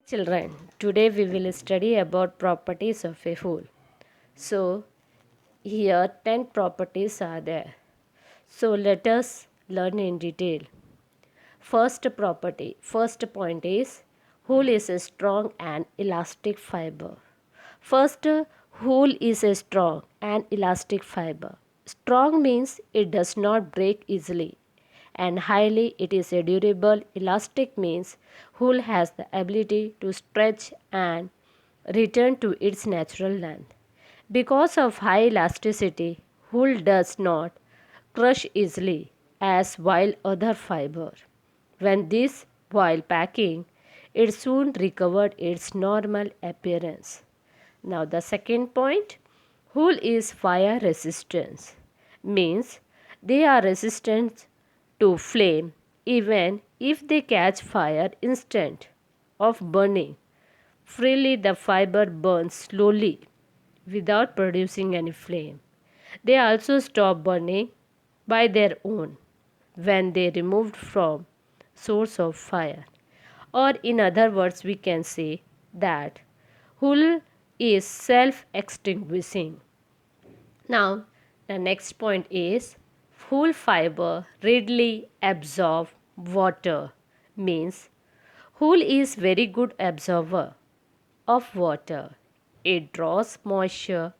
Children, today we will study about properties of a whole. So, here 10 properties are there. So, let us learn in detail. First point is wool is a strong and elastic fiber. First, wool is a strong and elastic fiber. Strong means it does not break easily, and highly it is a durable. Elastic means wool has the ability to stretch and return to its natural length. Because of high elasticity, wool does not crush easily as while other fiber. While packing, it soon recovered its normal appearance. Now the second point, wool is fire resistance, means they are resistant to flame even if they catch fire instant of burning. Freely the fiber burns slowly without producing any flame. They also stop burning by their own when they removed from source of fire. Or in other words we can say that wool is self-extinguishing. Now the next point is wool fiber readily absorb water, means wool is very good absorber of water. It draws moisture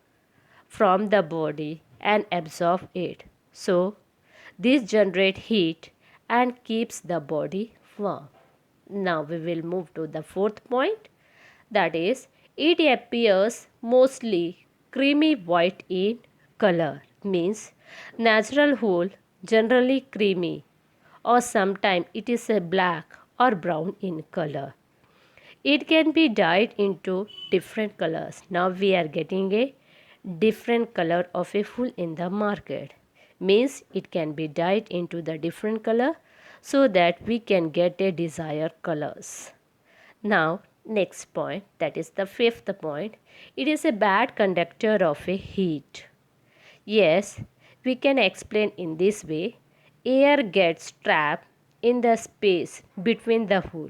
from the body and absorbs it. So, this generates heat and keeps the body warm. Now, we will move to the fourth point, that is, it appears mostly creamy white in color, means natural wool generally creamy, or sometimes it is a black or brown in color. It can be dyed into different colors. Now we are getting a different color of a wool in the market. Means it can be dyed into the different color so that we can get a desired colors. Now next point, that is the fifth point. It is a bad conductor of a heat. Yes, we can explain in this way. Air gets trapped in the space between the wool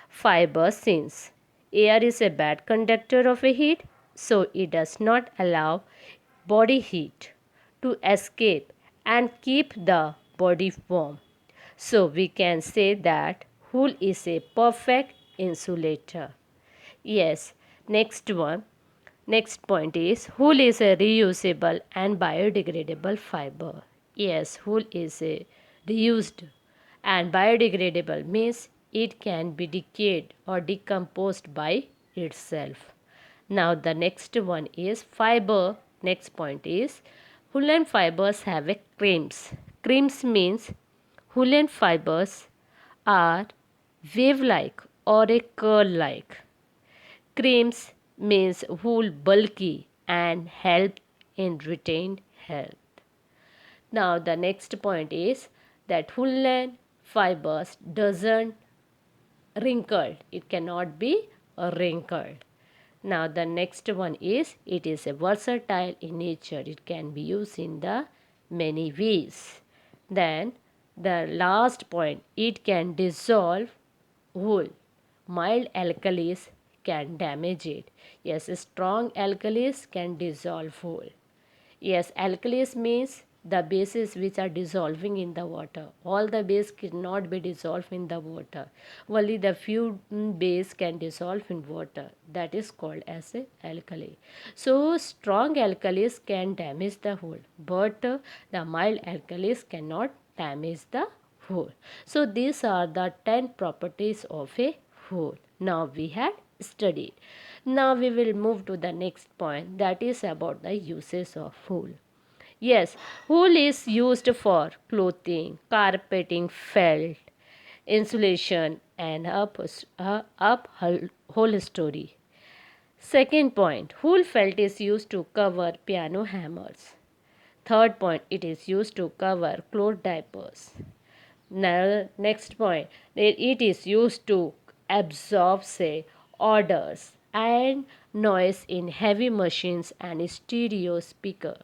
fiber, since air is a bad conductor of a heat, so it does not allow body heat to escape and keep the body warm. So we can say that wool is a perfect insulator. Yes, next point is wool is a reusable and biodegradable fiber. Yes, wool is a reused and biodegradable, means it can be decayed or decomposed by itself. Now the next one is fiber. Next point is woolen fibers have a creams. Creams means woolen fibers are wave like or a curl like. Creams means wool bulky and help in retained health. Now the next point is that woolen fibers doesn't wrinkled. It cannot be wrinkled. Now the next one is it is a versatile in nature. It can be used in the many ways. Then the last point, it can dissolve wool. Mild alkalis can damage it. Yes, strong alkalis can dissolve wool. Yes, alkalis means the bases which are dissolving in the water. All the base cannot be dissolved in the water. Only the few base can dissolve in water. That is called as a alkali. So strong alkalis can damage the whole, but the mild alkalis cannot damage the whole. So these are the 10 properties of a whole. Now we had studied. Now we will move to the next point, that is about the uses of wool. Yes, wool is used for clothing, carpeting, felt, insulation and upholstery. Second point, wool felt is used to cover piano hammers. Third point, it is used to cover cloth diapers. Now, next point, it is used to absorb, say, odors and noise in heavy machines and stereo speaker.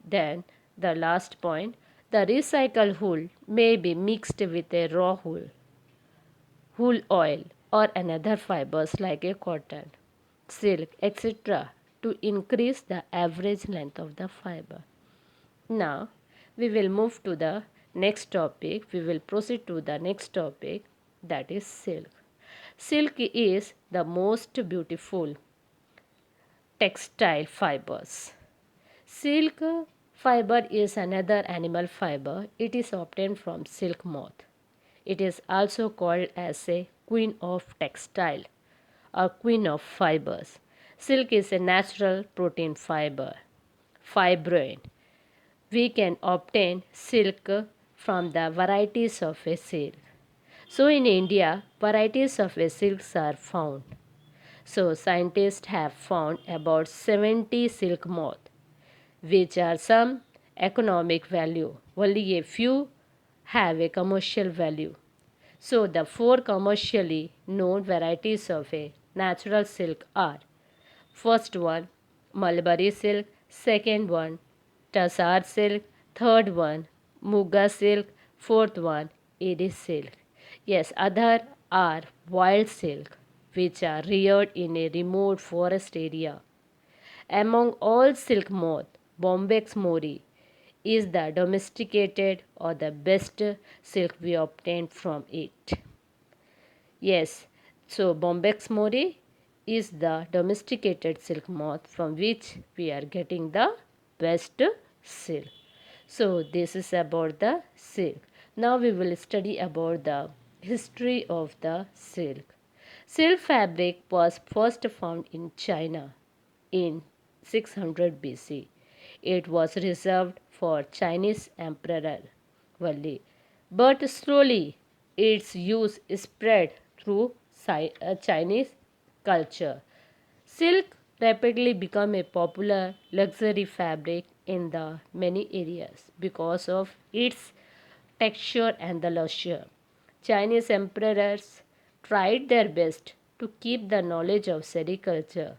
Then, the last point, the recycled wool may be mixed with a raw wool oil or another fibers like a cotton, silk, etc. to increase the average length of the fiber. Now, we will move to the next topic. We will proceed to the next topic, that is silk. Silk is the most beautiful textile fibers. Silk fiber is another animal fiber. It is obtained from silk moth. It is also called as a queen of textile or queen of fibers. Silk is a natural protein fiber, fibroin. We can obtain silk from the varieties of a silk. So in India, varieties of a silks are found. So scientists have found about 70 silk moth, which are some economic value. Only a few have a commercial value. So the four commercially known varieties of a natural silk are: first one, mulberry silk; second one, tussar silk; third one, muga silk; fourth one, iris silk. Yes, other are wild silk, which are reared in a remote forest area. Among all silk moth, Bombyx mori is the domesticated or the best silk we obtain from it. Yes, so Bombyx mori is the domesticated silk moth from which we are getting the best silk. So this is about the silk. Now we will study about the history of the silk. Silk fabric was first found in China in 600 BC. It was reserved for Chinese Emperor Wali, but slowly its use spread through Chinese culture. Silk rapidly became a popular luxury fabric in the many areas because of its texture and the luster. Chinese emperors tried their best to keep the knowledge of sericulture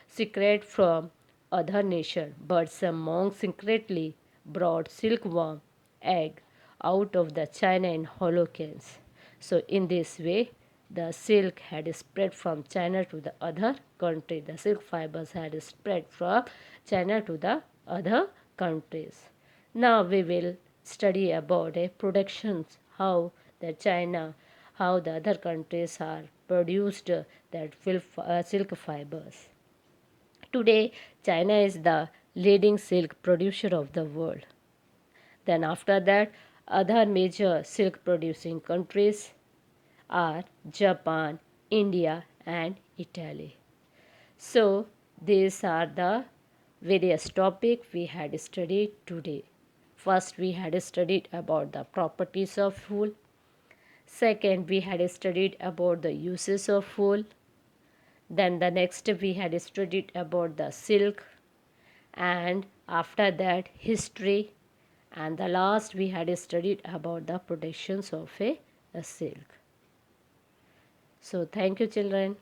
secret from other nations, but some monks secretly brought silkworm egg out of the China in hollow cans. So in this way, the silk had spread from China to the other country. The silk fibers had spread from China to the other countries. Now we will study about a productions, how the China, how the other countries are produced that silk fibers. Today, China is the leading silk producer of the world. Then after that, other major silk producing countries are Japan, India and Italy. So these are the various topics we had studied today. First we had studied about the properties of wool. Second we had studied about the uses of wool. Then the next we had studied about the silk, and after that history, and the last we had studied about the productions of a silk. So thank you children.